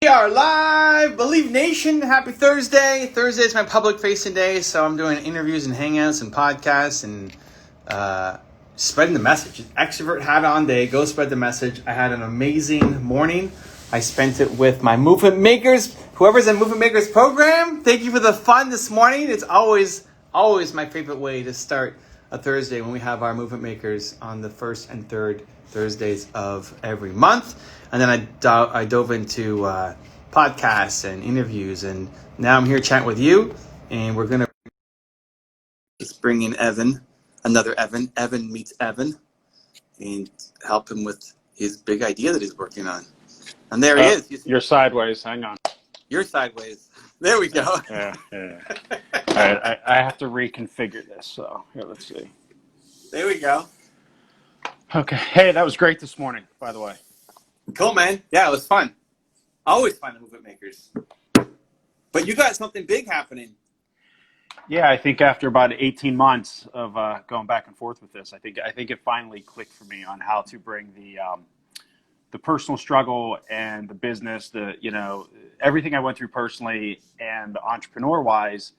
We are live, Believe Nation. Happy Thursday. Thursday is my public facing day, so I'm doing interviews and hangouts and podcasts and spreading the message. Extrovert hat on day. Go spread the message. I had an amazing morning. I spent it with my movement makers. Whoever's in movement makers program, thank you for the fun this morning. It's always my favorite way to start a Thursday when we have our movement makers on the first and third Thursdays of every month. And then I dove into podcasts and interviews, and now I'm here chatting with you, and we're going to just bring in Evan, another Evan. Evan meets Evan, and help him with his big idea that he's working on. And there he is. You're sideways. Hang on. You're sideways. There we go. Yeah. All right, I have to reconfigure this. So here, let's see. There we go. Okay. Hey, that was great this morning, by the way. Cool, man. Yeah, it was fun. Always fun at movement makers. But you got something big happening. Yeah, I think after about 18 months of going back and forth with this, I think it finally clicked for me on how to bring the personal struggle and the business, everything I went through personally and entrepreneur-wise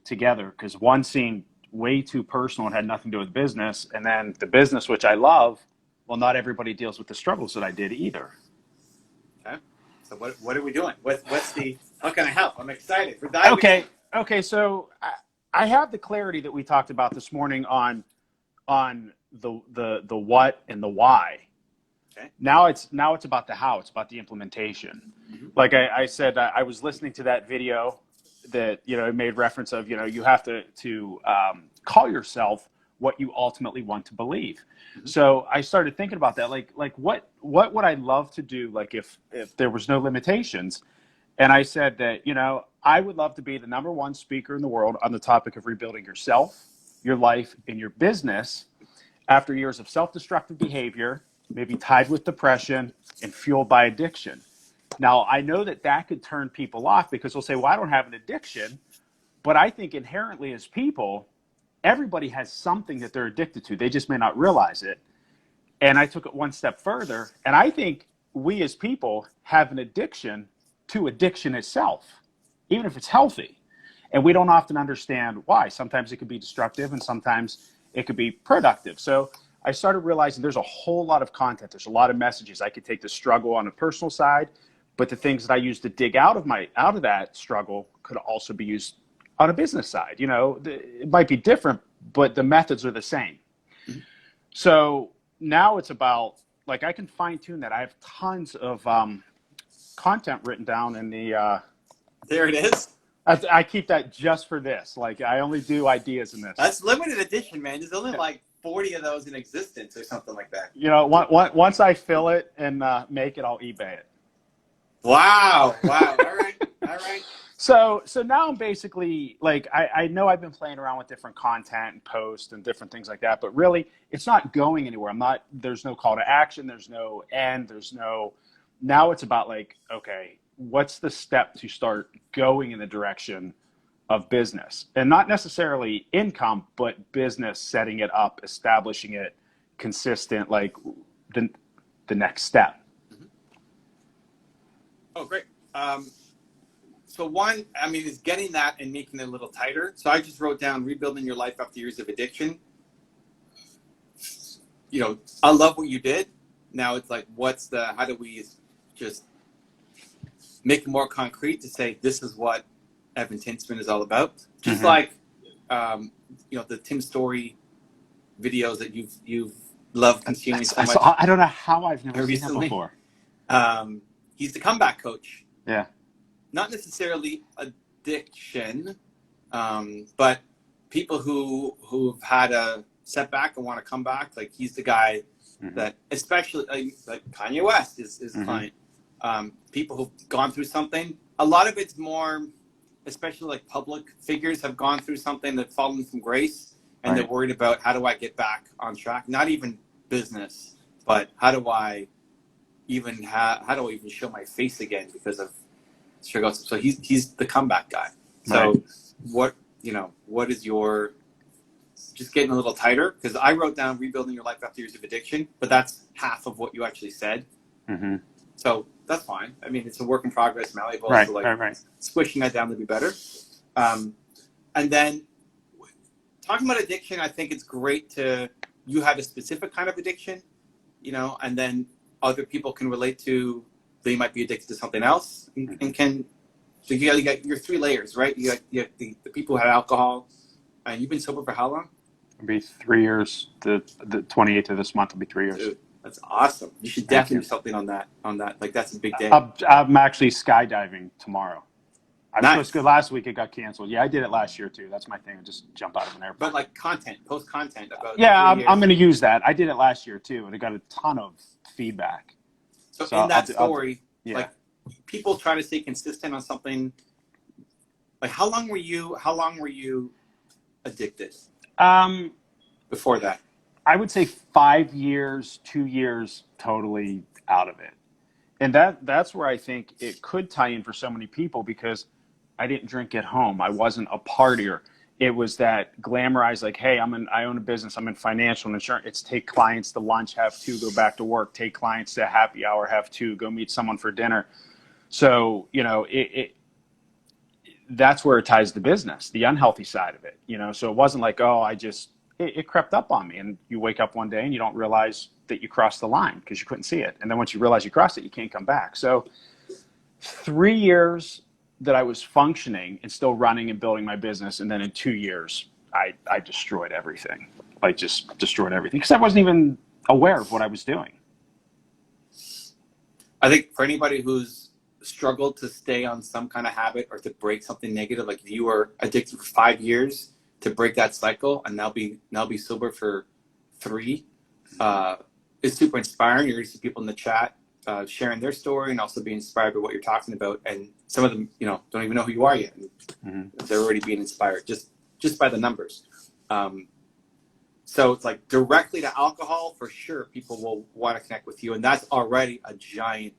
together. Because one seemed way too personal and had nothing to do with business, and then the business, which I love, well, not everybody deals with the struggles that I did either. Okay. So what are we doing? How can I help? I'm excited. We're diving. Okay. So I have the clarity that we talked about this morning on the what and the why. Okay. Now it's about the how. It's about the implementation. Mm-hmm. Like I said, I was listening to that video that it made reference of you have to call yourself what you ultimately want to believe. Mm-hmm. So I started thinking about that, like what would I love to do, like if there was no limitations. And I said that, I would love to be the #1 speaker in the world on the topic of rebuilding yourself, your life, and your business after years of self-destructive behavior, maybe tied with depression and fueled by addiction. Now, I know that could turn people off because they'll say, well, I don't have an addiction. But I think inherently as people, everybody has something that they're addicted to. They just may not realize it. And I took it one step further. And I think we as people have an addiction to addiction itself, even if it's healthy. And we don't often understand why. Sometimes it could be destructive and sometimes it could be productive. So I started realizing there's a whole lot of content. There's a lot of messages. I could take the struggle on a personal side, but the things that I use to dig out of that struggle could also be used on a business side. It might be different, but the methods are the same. Mm-hmm. So now it's about, I can fine tune that. I have tons of content written down in the. There it is. I keep that just for this. I only do ideas in this. That's limited edition, man. There's only 40 of those in existence or something like that. Once I fill it and make it, I'll eBay it. Wow. All right. So now I'm basically I know I've been playing around with different content and posts and different things like that, but really it's not going anywhere. There's no call to action. There's no end. Now it's about okay, what's the step to start going in the direction of business, and not necessarily income, but business, setting it up, establishing it, consistent, the next step. Mm-hmm. Oh, great. So one, is getting that and making it a little tighter. So I just wrote down rebuilding your life after years of addiction. I love what you did. Now it's how do we just make it more concrete to say, this is what Evan Tinspin is all about. Just mm-hmm. The Tim Story videos that you've loved consuming so much. I don't know how I've never seen that before. He's the comeback coach. Yeah. Not necessarily addiction, but people who've had a setback and want to come back. He's the guy mm-hmm. that, especially like Kanye West is mm-hmm. client. People who've gone through something. A lot of it's more, especially public figures have gone through something, that's fallen from grace, and They're worried about how do I get back on track. Not even business, but how do I even show my face again because of struggle. So he's the comeback guy. So what is your, just getting a little tighter, because I wrote down rebuilding your life after years of addiction, but that's half of what you actually said. Mm-hmm. So that's fine. I mean, it's a work in progress, malleable. Right, So like right. squishing that down to be better. And then talking about addiction, I think it's great to you have a specific kind of addiction, and then other people can relate to they might be addicted to something else and can. So you got your 3 layers, right? You got the people who have alcohol, and you've been sober for how long? It'll be 3 years. The 28th of this month will be 3 years. Dude, that's awesome. You should definitely do something on that. Like that's a big day. I'm actually skydiving tomorrow. I was supposed to go last week. It got canceled. Yeah, I did it last year too. That's my thing. I just jump out of an airplane. But like post content about. Yeah, I'm going to use that. I did it last year too, and I got a ton of feedback. So in that story, like people try to stay consistent on something. Like how long were you addicted? Before that, I would say 5 years, 2 years, totally out of it. And that's where I think it could tie in for so many people because I didn't drink at home. I wasn't a partier. It was that glamorized, like, hey, I own a business. I'm in financial and insurance. It's take clients to lunch, have 2, go back to work. Take clients to happy hour, have 2, go meet someone for dinner. So, that's where it ties to business, the unhealthy side of it. So it wasn't like, oh, it crept up on me. And you wake up one day and you don't realize that you crossed the line because you couldn't see it. And then once you realize you crossed it, you can't come back. So 3 years that I was functioning and still running and building my business. And then in 2 years, I destroyed everything. Like just destroyed everything because I wasn't even aware of what I was doing. I think for anybody who's struggled to stay on some kind of habit or to break something negative, like if you were addicted for 5 years, to break that cycle and now be sober for 3, is super inspiring. You're going to see people in the chat sharing their story and also be inspired by what you're talking about. And some of them, don't even know who you are yet. They're already being inspired just by the numbers. So it's like directly to alcohol, for sure, people will want to connect with you. And that's already a giant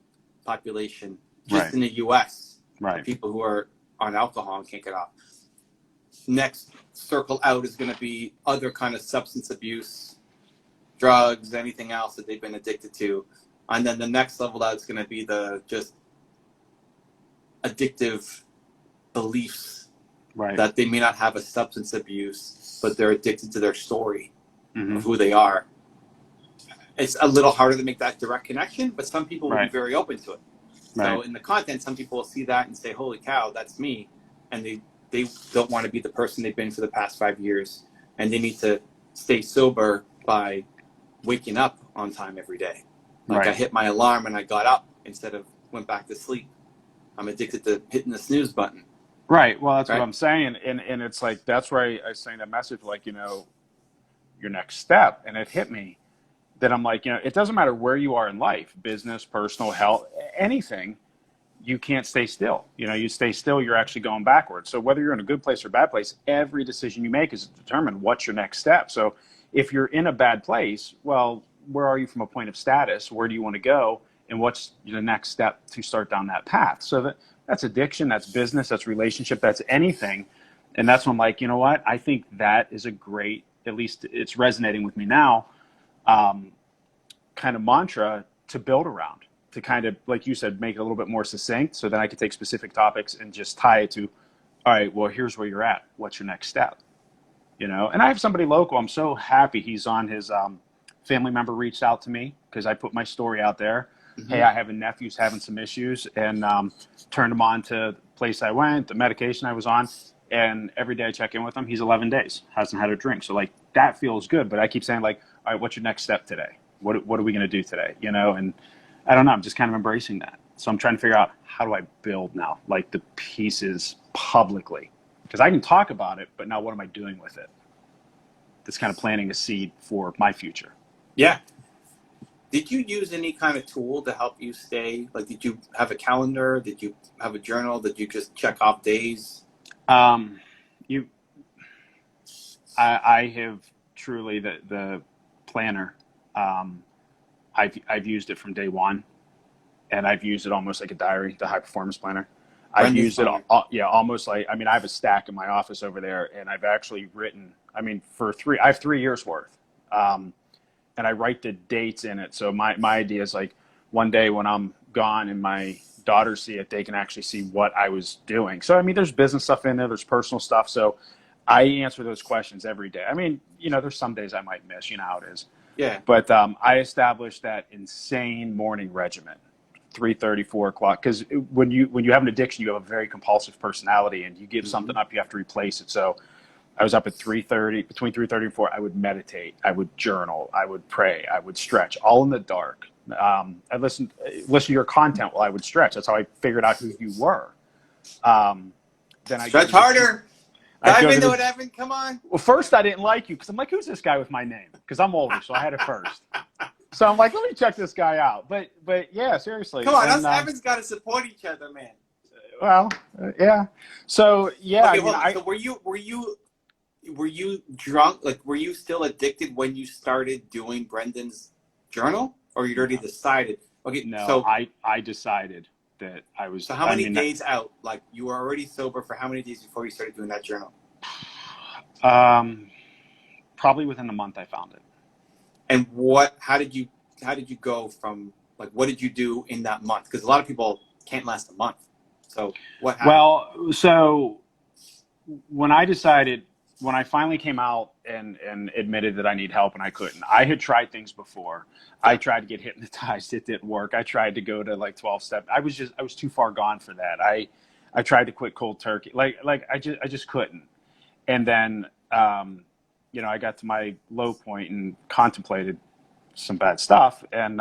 population just in the US. People who are on alcohol and can't get off. Next circle out is going to be other kind of substance abuse, drugs, anything else that they've been addicted to. And then the next level out is going to be the just addictive beliefs that they may not have a substance abuse, but they're addicted to their story of who they are. It's a little harder to make that direct connection, but some people will be very open to it. So in the content, some people will see that and say, holy cow, that's me. And they don't want to be the person they've been for the past 5 years. And they need to stay sober by waking up on time every day. Like I hit my alarm and I got up instead of went back to sleep. I'm addicted to hitting the snooze button. Right. Well, that's what I'm saying. And it's like, that's where I was saying that message, like, your next step. And it hit me that I'm like, it doesn't matter where you are in life, business, personal, health, anything, you can't stay still. You stay still, you're actually going backwards. So whether you're in a good place or a bad place, every decision you make is to determine what's your next step. So if you're in a bad place, well, where are you from a point of status? Where do you want to go? And what's the next step to start down that path? So that's addiction, that's business, that's relationship, that's anything. And that's when I'm like, you know what? I think that is a great, at least it's resonating with me now, kind of mantra to build around, to kind of, like you said, make it a little bit more succinct so then I could take specific topics and just tie it to, all right, well, here's where you're at. What's your next step? And I have somebody local. I'm so happy he's on his family member reached out to me because I put my story out there. Hey, I have a nephew who's having some issues, and turned him on to the place I went, the medication I was on. And every day I check in with him, he's 11 days, hasn't had a drink. So like that feels good. But I keep saying like, all right, what's your next step today? What are we going to do today? And I don't know, I'm just kind of embracing that. So I'm trying to figure out how do I build now, like the pieces publicly, because I can talk about it, but now what am I doing with it? That's kind of planting a seed for my future. Yeah. Did you use any kind of tool to help you stay? Like, did you have a calendar? Did you have a journal? Did you just check off days? I have truly the planner. I've used it from day one, and I've used it almost like a diary, the high performance planner. I've used it, almost like, I have a stack in my office over there, and I've actually written, I have 3 years worth. And I write the dates in it. So my idea is like one day when I'm gone and my daughters see it, they can actually see what I was doing. So, I mean, there's business stuff in there, there's personal stuff. So I answer those questions every day. I mean, there's some days I might miss, how it is. Yeah. But I established that insane morning regimen, 3:30, 4 o'clock. Because when you have an addiction, you have a very compulsive personality, and you give something up, you have to replace it. So I was up at 3:30, between 3:30 and 4. I would meditate, I would journal, I would pray, I would stretch, all in the dark. I listened to your content while I would stretch. That's how I figured out who you were. Then I stretch harder. Dive into it, Evan. Come on. Well, first I didn't like you because I'm like, who's this guy with my name? Because I'm older, so I had it first. So I'm like, let me check this guy out. But yeah, seriously. Come on, us Evans got to support each other, man. Well, yeah. So yeah. Okay, so were you drunk? Like, were you still addicted when you started doing Brendan's journal, or you'd already decided? Okay, no. So I decided that I was. So how many days out? Like, you were already sober for how many days before you started doing that journal? Probably within a month I found it. And how did you go from, like, what did you do in that month? Because a lot of people can't last a month. So what happened? Well, so when I finally came out and admitted that I need help and I couldn't, I had tried things before. I tried to get hypnotized. It didn't work. I tried to go to like 12-step. I was too far gone for that. I tried to quit cold turkey. Like I just couldn't. And then, I got to my low point and contemplated some bad stuff. And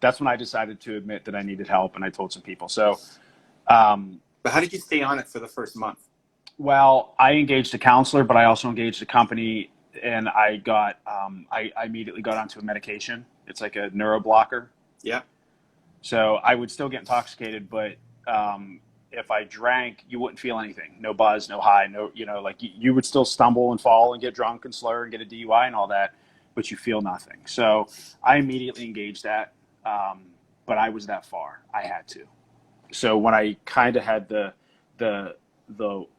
that's when I decided to admit that I needed help, and I told some people. So, but how did you stay on it for the first month? Well, I engaged a counselor, but I also engaged a company, and I got I immediately got onto a medication. It's like a neuroblocker. Yeah. So I would still get intoxicated, but if I drank, you wouldn't feel anything. No buzz, no high, no, you would still stumble and fall and get drunk and slur and get a DUI and all that, but you feel nothing. So I immediately engaged that, but I was that far. I had to. So when I kind of had the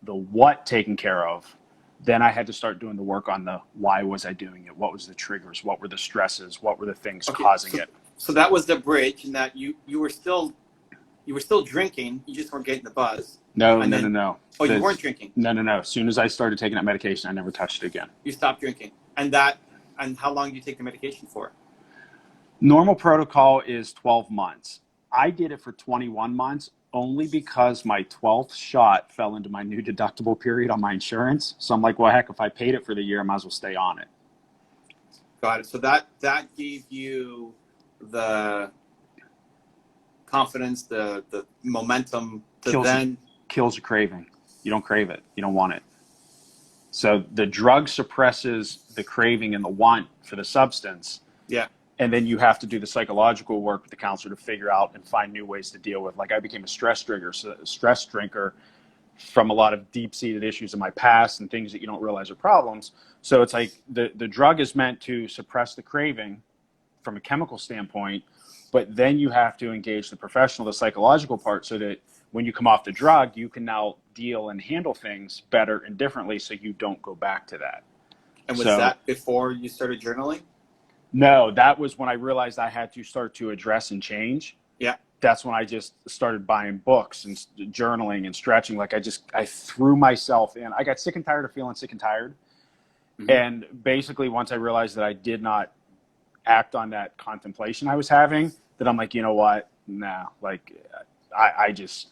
what taken care of, then I had to start doing the work on the why was I doing it? What was the triggers? What were the stresses? What were the things causing it? So that was the bridge, and that you were still drinking. You just weren't getting the buzz. No. Oh, you weren't drinking? No. As soon as I started taking that medication, I never touched it again. You stopped drinking. And how long do you take the medication for? Normal protocol is 12 months. I did it for 21 months only because my 12th shot fell into my new deductible period on my insurance. So I'm like, well, heck, if I paid it for the year, I might as well stay on it. Got it. So that gave you the confidence, the momentum to kills the craving. You don't crave it. You don't want it. So the drug suppresses the craving and the want for the substance. Yeah. And then you have to do the psychological work with the counselor to figure out and find new ways to deal with. Like, I became a stress drinker from a lot of deep-seated issues in my past and things that you don't realize are problems. So it's like the drug is meant to suppress the craving from a chemical standpoint, but then you have to engage the professional, the psychological part, so that when you come off the drug, you can now deal and handle things better and differently so you don't go back to that. And was that before you started journaling? No, that was when I realized I had to start to address and change. Yeah. That's when I just started buying books and journaling and stretching. Like, I threw myself in. I got sick and tired of feeling sick and tired. Mm-hmm. And basically, once I realized that I did not act on that contemplation I was having, that I'm like, you know what? Nah, like, I just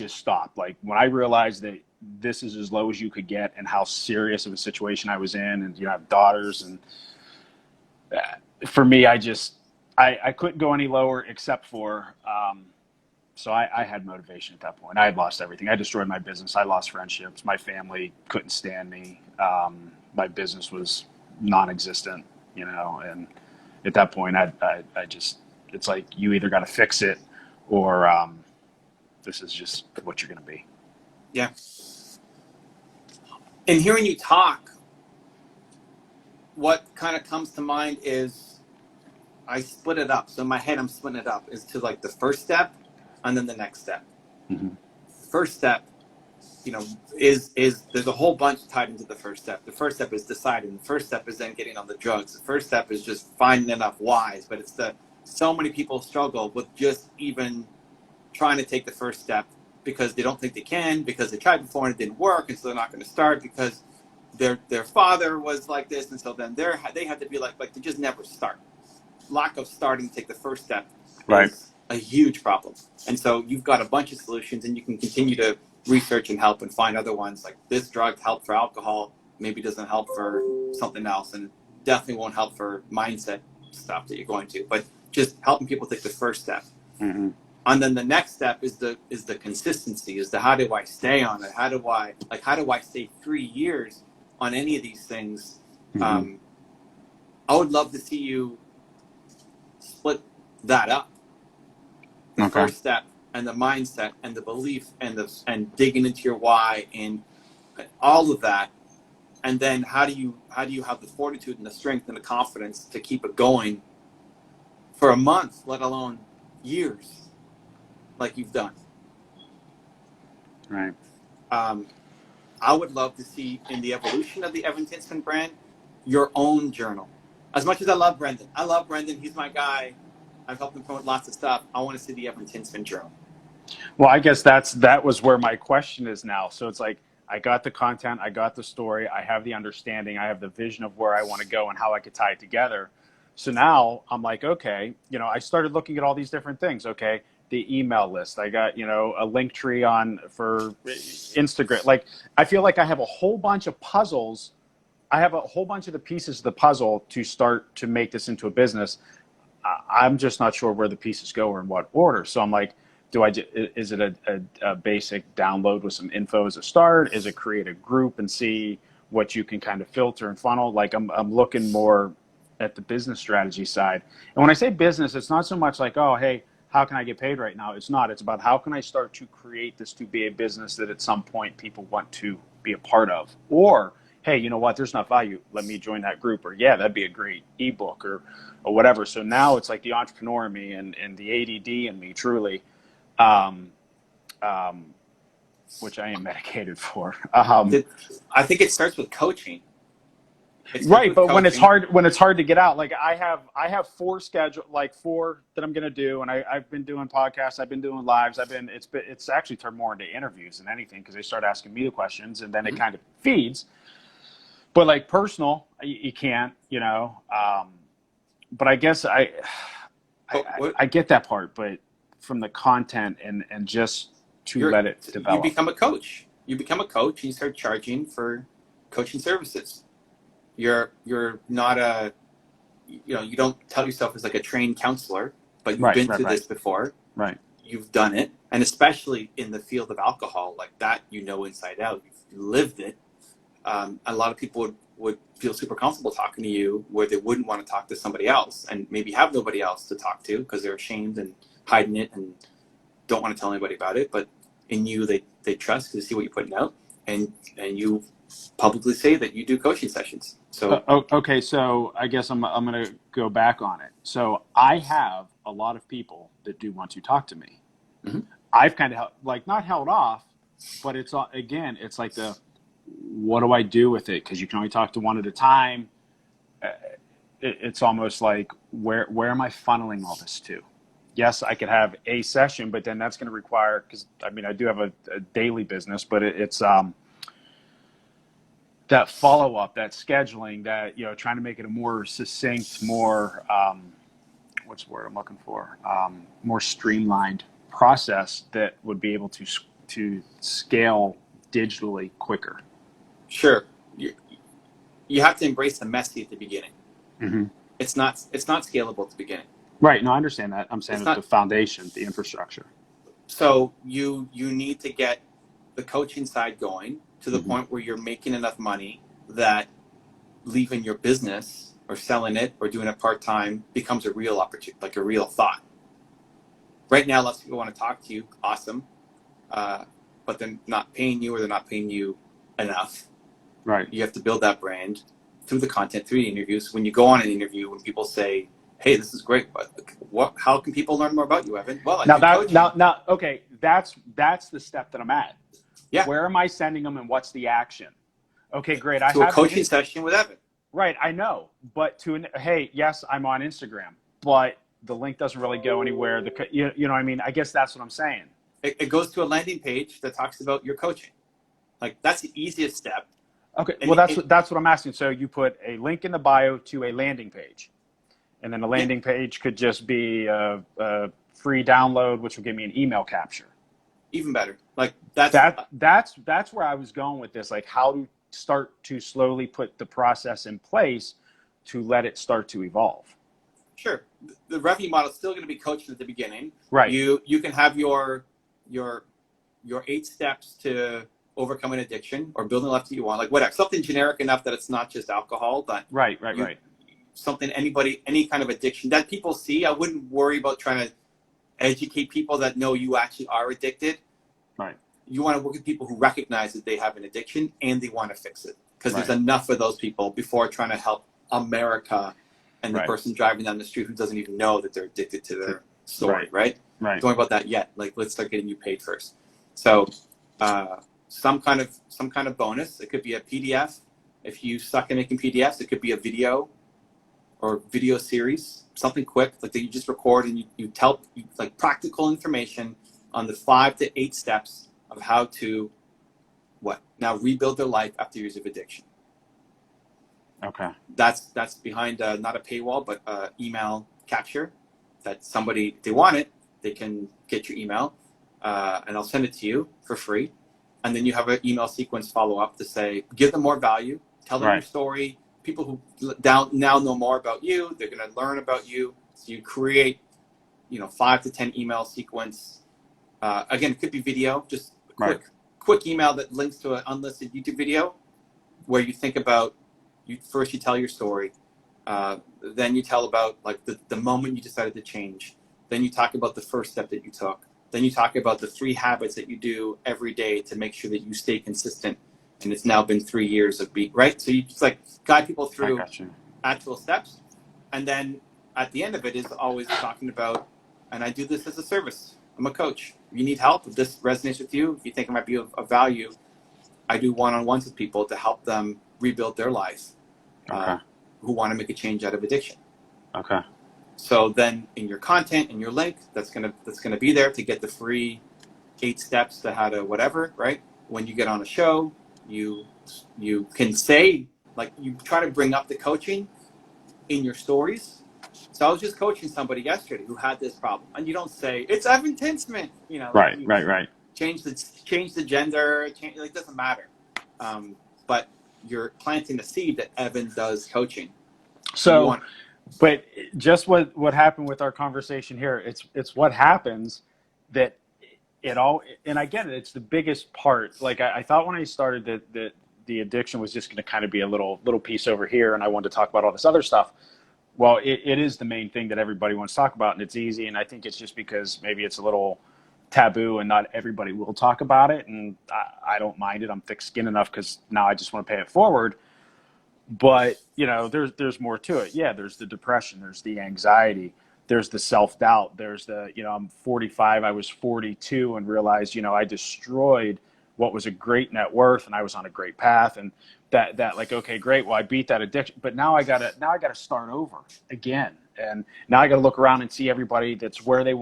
stopped. Like, when I realized that this is as low as you could get and how serious of a situation I was in, and you have daughters, and for me, I couldn't go any lower except for, so I had motivation at that point. I had lost everything. I destroyed my business. I lost friendships. My family couldn't stand me. My business was non-existent, and at that point, I just, it's like, you either got to fix it or this is just what you're going to be. Yeah. And hearing you talk, what kind of comes to mind is I split it up. So in my head, I'm splitting it up is to like the first step and then the next step. Mm-hmm. First step, is there's a whole bunch tied into the first step. The first step is deciding. The first step is then getting on the drugs. The first step is just finding enough whys, but it's the so many people struggle with just even trying to take the first step because they don't think they can, because they tried before and it didn't work, and so they're not going to start because their father was like this, and so then they have to be like they just never start. Lack of starting to take the first step is a huge problem. And so you've got a bunch of solutions, and you can continue to research and help and find other ones. Like this drug helped for alcohol, maybe doesn't help for something else, and definitely won't help for mindset stuff that you're going to. But just helping people take the first step. Mm-hmm. And then the next step is the consistency, is the how do I stay on it? How do I stay 3 years on any of these things? Mm-hmm. I would love to see you split that up. The first step and the mindset and the belief and digging into your why and all of that. And then how do you have the fortitude and the strength and the confidence to keep it going for a month, let alone years, like you've done? Right. I would love to see in the evolution of the Evan Tinspin brand, your own journal. As much as I love Brendan, he's my guy. I've helped him promote lots of stuff. I want to see the Evan Tinspin journal. Well, I guess that was where my question is now. So it's like, I got the content, I got the story, I have the understanding, I have the vision of where I want to go and how I could tie it together. So now I'm like, okay, I started looking at all these different things. Okay, the email list, I got, a link tree for Instagram. Like, I feel like I have a whole bunch of puzzles. I have a whole bunch of the pieces of the puzzle to start to make this into a business. I'm just not sure where the pieces go or in what order. So I'm like, is it a basic download with some info as a start? Is it create a group and see what you can kind of filter and funnel? Like I'm looking more at the business strategy side. And when I say business, it's not so much like, oh, hey, how can I get paid right now? It's not. It's about how can I start to create this to be a business that at some point people want to be a part of. Or, hey, you know what? There's not value. Let me join that group. Or, yeah, that'd be a great ebook or whatever. So now it's like the entrepreneur in me and the ADD in me, truly. Which I am medicated for. I think it starts with coaching. Right, but when it's hard to get out, like I have four that I'm gonna do, and I've been doing podcasts, I've been doing lives, it's actually turned more into interviews than anything because they start asking me the questions, and then it kind of feeds. But like personal, you can't, But I guess I get that part, but from the content and just let it develop. You become a coach. You become a coach and you start charging for coaching services. You're not you don't tell yourself as like a trained counselor, but you've been through this before. Right. You've done it. And especially in the field of alcohol, like that, inside out, you've lived it. A lot of people would feel super comfortable talking to you where they wouldn't want to talk to somebody else and maybe have nobody else to talk to because they're ashamed and hiding it and don't want to tell anybody about it. But in you, they trust because they see what you're putting out, and you publicly say that you do coaching sessions. So okay, so I guess I'm going to go back on it. So I have a lot of people that do want to talk to me. Mm-hmm. I've kind of not held off, but it's like what do I do with it? Because you can only talk to one at a time. It's almost like where am I funneling all this to? Yes, I could have a session, but then that's going to require, because I do have a daily business, but it's that follow-up, that scheduling, that, trying to make it a more succinct, more, what's the word I'm looking for? More streamlined process that would be able to scale digitally quicker. Sure. You have to embrace the messy at the beginning. Mm-hmm. It's not scalable at the beginning. Right. No, I understand that. I'm saying it's the foundation, the infrastructure. So you need to get the coaching side going to the point where you're making enough money that leaving your business or selling it or doing it part-time becomes a real opportunity, like a real thought. Right now, lots of people want to talk to you. Awesome. But they're not paying you, or they're not paying you enough. Right. You have to build that brand through the content, through the interviews. When you go on an interview, when people say, hey, this is great, but how can people learn more about you, Evan? Well, now, okay, that's the step that I'm at. Yeah. Where am I sending them, and what's the action? Okay, great. To a coaching session with Evan. Right, I know. But hey, yes, I'm on Instagram, but the link doesn't really go anywhere. You know what I mean? I guess that's what I'm saying. It goes to a landing page that talks about your coaching. Like, that's the easiest step. Okay, well, that's what I'm asking. So you put a link in the bio to a landing page, and then the landing page could just be a free download, which will give me an email capture. Even better. Like, that's where I was going with this. Like, how to start to slowly put the process in place to let it start to evolve. Sure. The revenue model is still going to be coaching at the beginning. Right. You can have your 8 steps to overcome an addiction or building a life that you want, like whatever, something generic enough that it's not just alcohol, but right. Something any kind of addiction that people see. I wouldn't worry about trying to educate people that know you actually are addicted. Right. You want to work with people who recognize that they have an addiction and they want to fix it, because there's enough of those people before trying to help America and the person driving down the street who doesn't even know that they're addicted to their story, right? Don't worry about that yet. Like, let's start getting you paid first. So some kind of bonus. It could be a PDF. If you suck at making PDFs, it could be a video or video series, something quick like that you just record, and you tell like practical information on the 5 to 8 steps of how to rebuild their life after years of addiction. Okay. That's behind not a paywall, but email capture. That somebody, if they want it, they can get your email, and I'll send it to you for free. And then you have an email sequence follow up to say, give them more value, tell them your story. People who now know more about you, they're going to learn about you. So you create, 5 to 10 email sequence. Again, it could be video, just a quick email that links to an unlisted YouTube video where you think about, you tell your story. Then you tell about like the moment you decided to change. Then you talk about the first step that you took. Then you talk about the 3 habits that you do every day to make sure that you stay consistent. And it's now been 3 years of right? So you just like guide people through actual steps. And then at the end of it is always talking about, and I do this as a service. I'm a coach. If you need help, if this resonates with you, if you think it might be of value, I do one-on-ones with people to help them rebuild their lives who want to make a change out of addiction. Okay. So then in your content, in your link, that's gonna be there to get the free 8 steps to how to whatever, right? When you get on a show, you can say, like, you try to bring up the coaching in your stories. So I was just coaching somebody yesterday who had this problem, and you don't say it's Evan Tinspin, right. Change the gender, it doesn't matter. But you're planting the seed that Evan does coaching. So but just what happened with our conversation here, it's what happens that it all, and I get it, it's the biggest part. Like I thought when I started that the addiction was just going to kind of be a little piece over here, and I wanted to talk about all this other stuff. Well, it is the main thing that everybody wants to talk about, and it's easy, and I think it's just because maybe it's a little taboo and not everybody will talk about it, and I don't mind it. I'm thick-skinned enough because now I just want to pay it forward. But, there's more to it. Yeah, there's the depression, there's the anxiety, there's the self-doubt, there's the, I'm 45, I was 42 and realized, I destroyed what was a great net worth and I was on a great path, and that like, okay, great, well, I beat that addiction, but now I gotta start over again. And now I got to look around and see everybody that's where I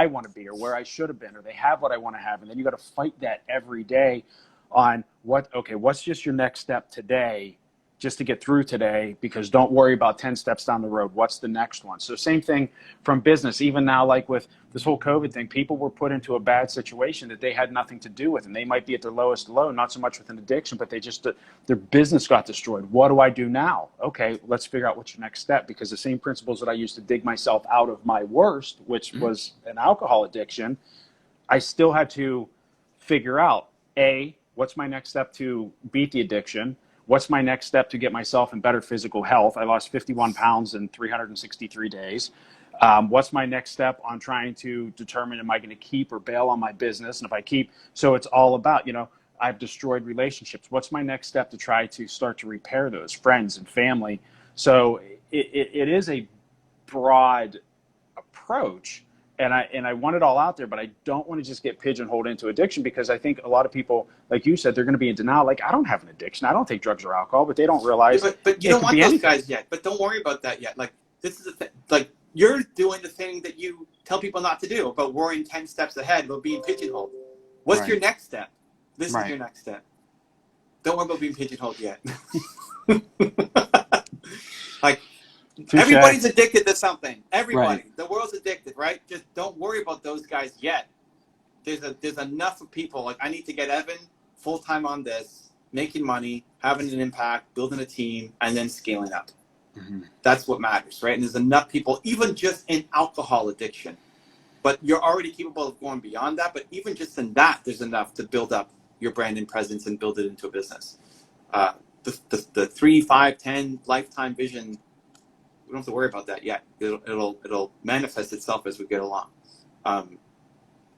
want to be, or where I should have been, or they have what I want to have. And then you got to fight that every day on what's just your next step today, just to get through today, because don't worry about 10 steps down the road. What's the next one? So same thing from business. Even now, like with this whole COVID thing, people were put into a bad situation that they had nothing to do with, and they might be at their lowest low, not so much with an addiction, but their business got destroyed. What do I do now? Okay, let's figure out what's your next step, because the same principles that I used to dig myself out of my worst, which was an alcohol addiction, I still had to figure out, what's my next step to beat the addiction? What's my next step to get myself in better physical health? I lost 51 pounds in 363 days. What's my next step on trying to determine, am I going to keep or bail on my business? And if I keep, so it's all about, I've destroyed relationships. What's my next step to try to start to repair those, friends and family? So it is a broad approach. And I want it all out there, but I don't want to just get pigeonholed into addiction, because I think a lot of people, like you said, they're going to be in denial. Like, I don't have an addiction. I don't take drugs or alcohol, but they don't realize. But you don't want those guys yet. But don't worry about that yet. Like, this is the thing. Like, you're doing the thing that you tell people not to do, about worrying 10 steps ahead, about being pigeonholed. What's your next step? This is your next step. Don't worry about being pigeonholed yet. Like, everybody's addicted to something. Everybody. The world's addicted, right? Just don't worry about those guys yet. There's enough of people. Like, I need to get Evan full-time on this, making money, having an impact, building a team, and then scaling up. Mm-hmm. That's what matters, right? And there's enough people, even just in alcohol addiction. But you're already capable of going beyond that. But even just in that, there's enough to build up your brand and presence and build it into a business. The 3, 5, 10 lifetime vision, we don't have to worry about that yet. It'll manifest itself as we get along.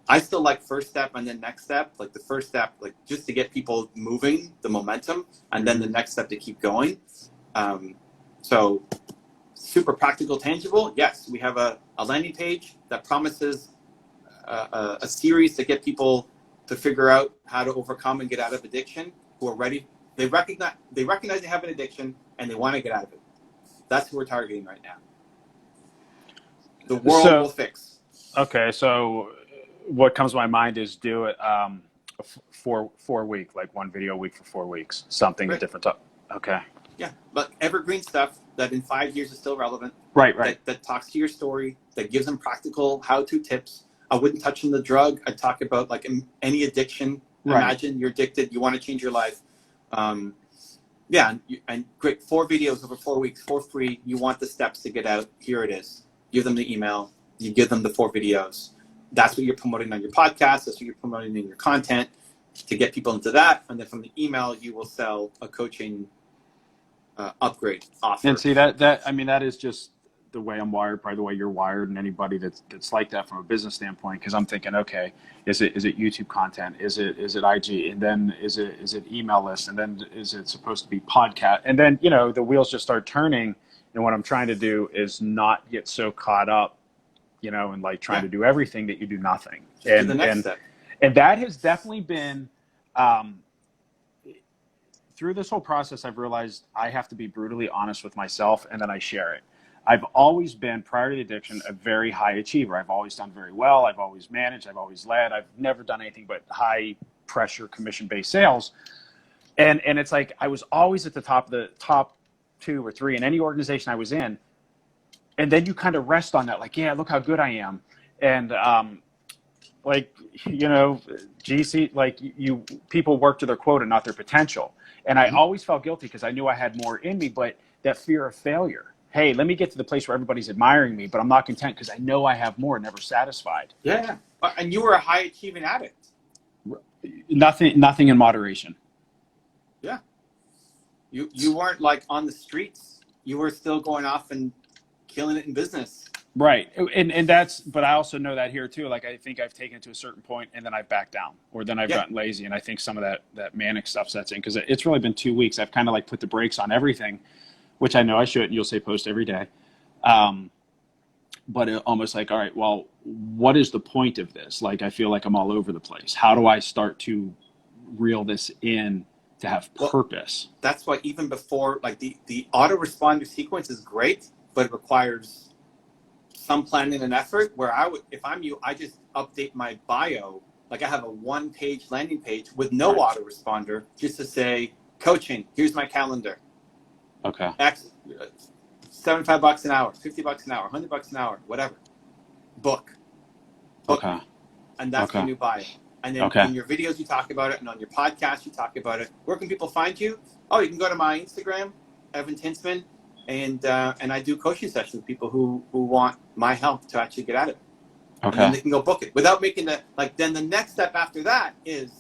I still like first step and then next step. Like the first step, like just to get people moving, the momentum, and then the next step to keep going. So super practical, tangible. Yes, we have a landing page that promises a series to get people to figure out how to overcome and get out of addiction, who are ready. They recognize they have an addiction and they want to get out of it. That's who we're targeting right now. The world will fix. Okay, so what comes to my mind is do it 4 week, like one video a week for 4 weeks, something at different time. Okay. Yeah, but evergreen stuff that in 5 years is still relevant. Right. That talks to your story, that gives them practical how-to tips. I wouldn't touch on the drug. I'd talk about like any addiction. Right. Imagine you're addicted. You want to change your life. Yeah, and great. 4 videos over 4 weeks for free. You want the steps to get out. Here it is. Give them the email. You give them the 4 videos. That's what you're promoting on your podcast. That's what you're promoting in your content to get people into that. And then from the email, you will sell a coaching upgrade offer. And see that is just the way I'm wired, probably the way you're wired, and anybody that's like that from a business standpoint. Because I'm thinking, okay, is it YouTube content? Is it IG? And then is it email list? And then is it supposed to be podcast? And then the wheels just start turning. And what I'm trying to do is not get so caught up, and like trying to do everything that you do nothing. And the next step. And that has definitely been. Through this whole process, I've realized I have to be brutally honest with myself, and then I share it. I've always been, prior to the addiction, a very high achiever. I've always done very well. I've always managed. I've always led. I've never done anything but high pressure commission-based sales. And it's like I was always at the top 2 or 3 in any organization I was in. And then you kind of rest on that, like, yeah, look how good I am. And GC, like people work to their quota, not their potential. And I always felt guilty because I knew I had more in me, but that fear of failure. Hey, let me get to the place where everybody's admiring me, but I'm not content because I know I have more, never satisfied. Yeah. And you were a high achieving addict. Nothing in moderation. Yeah. You weren't like on the streets. You were still going off and killing it in business. Right. And that's, but I also know that here too. Like, I think I've taken it to a certain point and then I've backed down, or then I've gotten lazy. And I think some of that manic stuff sets in because it's really been 2 weeks. I've kind of like put the brakes on everything, which I know I should. You'll say post every day. But it almost like, all right, well, what is the point of this? Like, I feel like I'm all over the place. How do I start to reel this in to have purpose? That's why even before, like the autoresponder sequence is great, but it requires some planning and effort. Where if I'm you, I just update my bio. Like I have a 1-page landing page with no autoresponder, just to say coaching. Here's my calendar. Okay. $75 an hour, $50 an hour, $100 an hour, whatever. Book. Okay. And that's the new bio. And then in your videos you talk about it, and on your podcast you talk about it. Where can people find you? Oh, you can go to my Instagram, Evan Tinspin. And I do coaching sessions with people who want my help to actually get at it. Okay. And then they can go book it without making then the next step after that is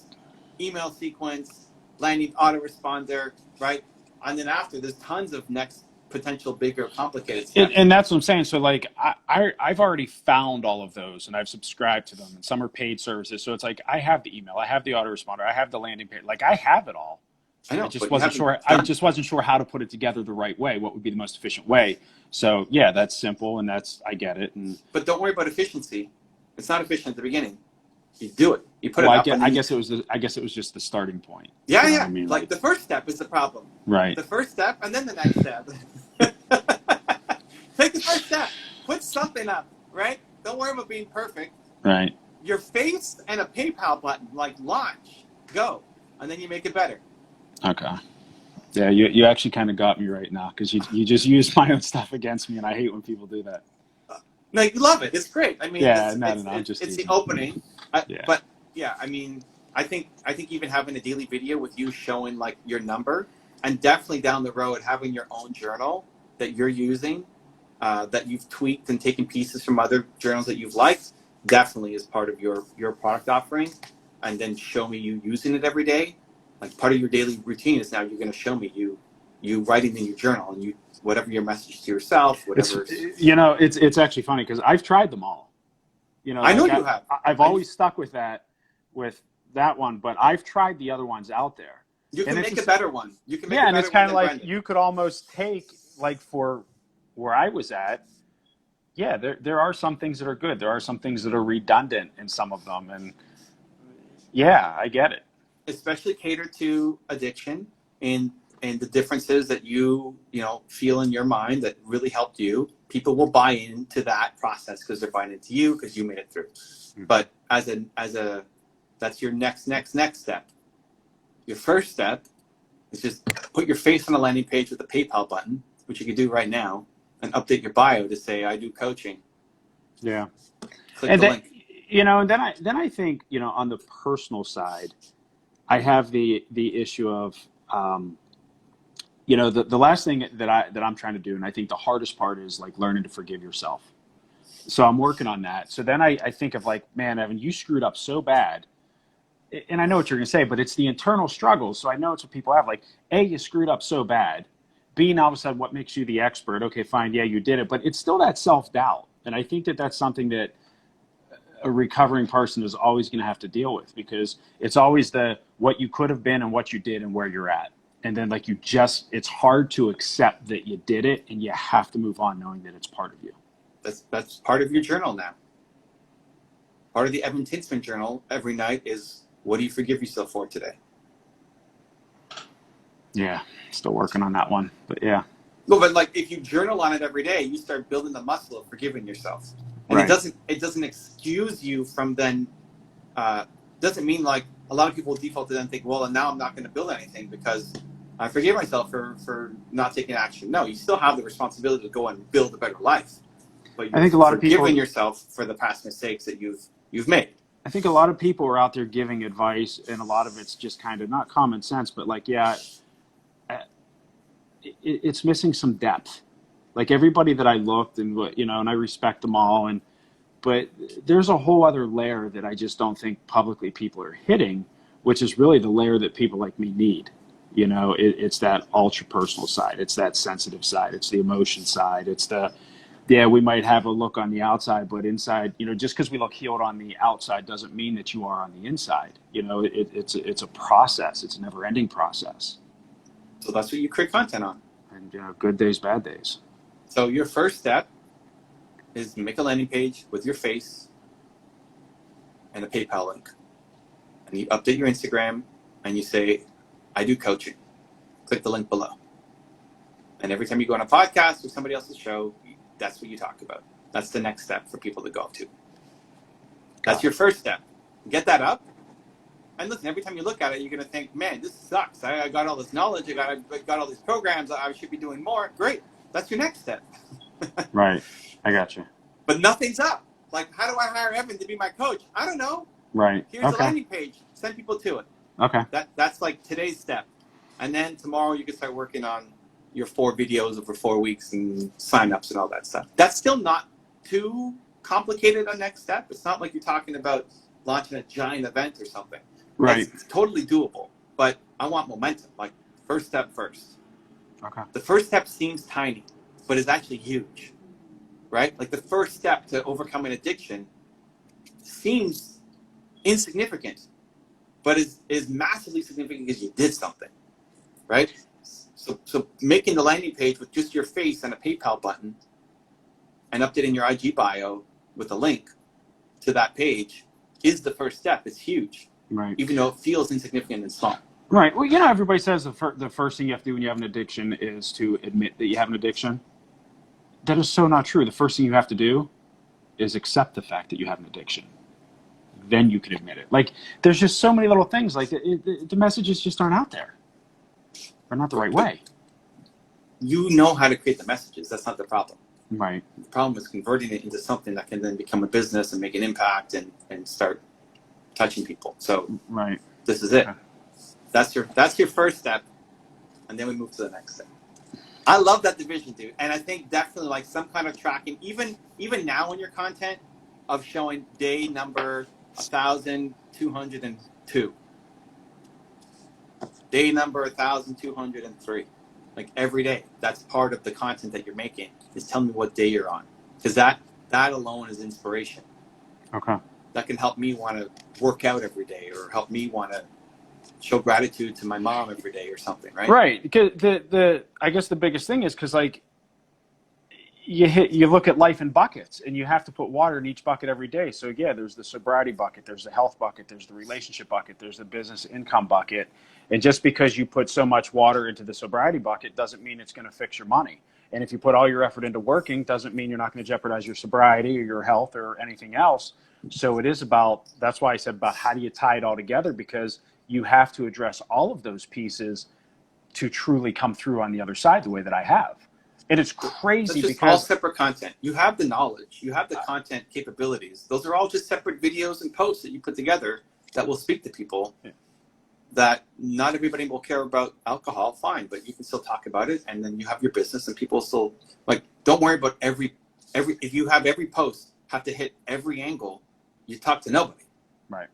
email sequence, landing autoresponder, right? And then after, there's tons of next potential bigger complicated steps. And that's what I'm saying. So like I've already found all of those and I've subscribed to them, and some are paid services. So it's like I have the email, I have the autoresponder, I have the landing page. Like I have it all. I know, I just wasn't sure how to put it together the right way. What would be the most efficient way? So yeah, that's simple, and I get it. But don't worry about efficiency. It's not efficient at the beginning. You do it. You put it up. I guess it was just the starting point. Yeah, you know I mean? Like the first step is the problem. Right. The first step, and then the next step. Take the first step. Put something up, right? Don't worry about being perfect. Right. Your face and a PayPal button, like launch, go, and then you make it better. Okay. Yeah, you actually kind of got me right now because you just used my own stuff against me, and I hate when people do that. No, you love it. It's great. I mean, Yeah, I'm just it's the teasing. opening. Yeah. But yeah, I mean, I think even having a daily video with you showing like your number, and definitely down the road having your own journal that you're using, that you've tweaked and taken pieces from other journals that you've liked, definitely is part of your product offering. And then show me you using it every day. Like part of your daily routine is now you're going to show me you writing in your journal and you whatever your message to yourself, whatever. It's actually funny because I've tried them all. I know you have. I've always stuck with that one, but I've tried the other ones out there. You can make a better one. You can make a better one. Yeah, and it's kind of like Brendan. you could almost take like for where I was at. Yeah, there are some things that are good. There are some things that are redundant in some of them, and yeah, I get it. Especially cater to addiction and the differences that you feel in your mind that really helped you. People will buy into that process because they're buying into you because you made it through. Mm-hmm. But as a that's your next step. Your first step is just put your face on a landing page with a PayPal button, which you can do right now, and update your bio to say I do coaching. Yeah. Click and the then, link. And then I think, on the personal side, I have the issue of, the last thing that I'm trying to do, and I think the hardest part is like learning to forgive yourself. So I'm working on that. So then I think of like, man, Evan, you screwed up so bad. And I know what you're going to say, but it's the internal struggles. So I know it's what people have. Like, A, you screwed up so bad. B, now all of a sudden, what makes you the expert? Okay, fine, yeah, you did it. But it's still that self-doubt. And I think that that's something that a recovering person is always going to have to deal with, because it's always the what you could have been and what you did and where you're at. And then like it's hard to accept that you did it, and you have to move on knowing that it's part of you. That's part of your journal now. Part of the Evan Tinspin journal every night is, what do you forgive yourself for today? Yeah, still working on that one, but yeah. Well, but like if you journal on it every day, you start building the muscle of forgiving yourself. And right. It doesn't excuse you from then, doesn't mean like a lot of people default to then think, well, and now I'm not going to build anything because I forgive myself for not taking action. No, you still have the responsibility to go and build a better life. But I think a lot of people forgiving yourself for the past mistakes that you've made. I think a lot of people are out there giving advice, and a lot of it's just kind of not common sense, but like, yeah, it's missing some depth. Like everybody that I looked and and I respect them all, but there's a whole other layer that I just don't think publicly people are hitting, which is really the layer that people like me need. It's that ultra personal side. It's that sensitive side. It's the emotion side. It's we might have a look on the outside, but inside, just because we look healed on the outside doesn't mean that you are on the inside. It's a process. It's a never ending process. So that's what you create content on. And good days, bad days. So your first step is make a landing page with your face and a PayPal link. And you update your Instagram and you say, I do coaching. Click the link below. And every time you go on a podcast or somebody else's show, that's what you talk about. That's the next step for people to go to. That's your first step. Get that up. And listen, every time you look at it, you're going to think, man, this sucks. I got all this knowledge. I got all these programs. I should be doing more. Great. That's your next step. Right. I got you. But nothing's up. Like, how do I hire Evan to be my coach? I don't know. Right. Here's a landing page. Send people to it. Okay. That's like today's step. And then tomorrow you can start working on your 4 videos over 4 weeks and signups and all that stuff. That's still not too complicated a next step. It's not like you're talking about launching a giant event or something. Right. It's totally doable. But I want momentum. Like, first step first. Okay. The first step seems tiny, but it's actually huge. Right? Like the first step to overcoming addiction seems insignificant, but is massively significant because you did something. Right? So making the landing page with just your face and a PayPal button and updating your IG bio with a link to that page is the first step. It's huge. Right. Even though it feels insignificant and small. Right. Well, everybody says the first thing you have to do when you have an addiction is to admit that you have an addiction. that is so not true. The first thing you have to do is accept the fact that you have an addiction. Then you can admit it. Like, there's just so many little things. Like, the messages just aren't out there. Or not the right way. You know how to create the messages. That's not the problem. Right. The problem is converting it into something that can then become a business and make an impact and start touching people. So right. This is it. Okay. That's your first step, and then we move to the next step. I love that division, dude. And I think definitely like some kind of tracking, even now in your content, of showing day number 1,202. Day number 1,203. Like every day. That's part of the content that you're making, is tell me what day you're on. Because that alone is inspiration. Okay. That can help me want to work out every day, or help me want to show gratitude to my mom every day or something, right? Right. Because I guess the biggest thing is because like you look at life in buckets, and you have to put water in each bucket every day. So yeah, there's the sobriety bucket, there's the health bucket, there's the relationship bucket, there's the business income bucket. And just because you put so much water into the sobriety bucket doesn't mean it's going to fix your money. And if you put all your effort into working, doesn't mean you're not going to jeopardize your sobriety or your health or anything else. So it is about, that's why I said about how do you tie it all together, because you have to address all of those pieces to truly come through on the other side the way that I have. And it's crazy because all separate content. You have the knowledge, you have the content capabilities. Those are all just separate videos and posts that you put together that will speak to people. Yeah. That not everybody will care about alcohol, fine, but you can still talk about it, and then you have your business, and people still like. Don't worry about every. If you have every post have to hit every angle, you talk to nobody. Right.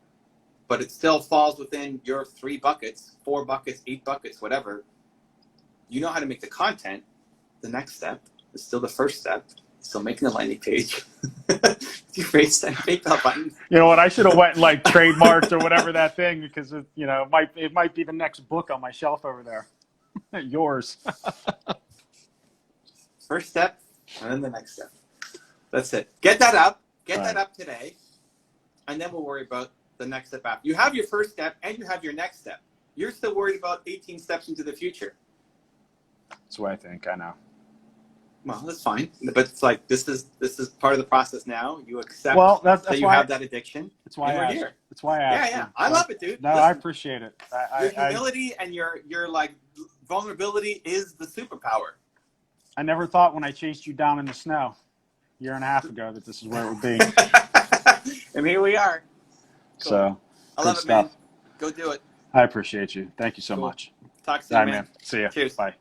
But it still falls within your 3 buckets, 4 buckets, 8 buckets, whatever. You know how to make the content. The next step is still the first step. Still making the landing page. You raise that PayPal button. You know what? I should have went and like trademarked or whatever that thing, because it might be the next book on my shelf over there. Yours. First step, and then the next step. That's it. Get that up. Get that up today, and then we'll worry about the next step after. You have your first step, and you have your next step. You're still worried about 18 steps into the future. That's what I think. I know. Well, that's fine, but it's like this is part of the process now. You accept that you have that addiction. That's why we're here. That's why I asked. Yeah. I love it, dude. No, listen, I appreciate it. Your humility and your like vulnerability is the superpower. I never thought when I chased you down in the snow a year and a half ago that this is where it would be. And here we are. Cool. So I love it, man. Go do it. I appreciate you. Thank you so much. Talk soon, man. See ya. Cheers. Bye.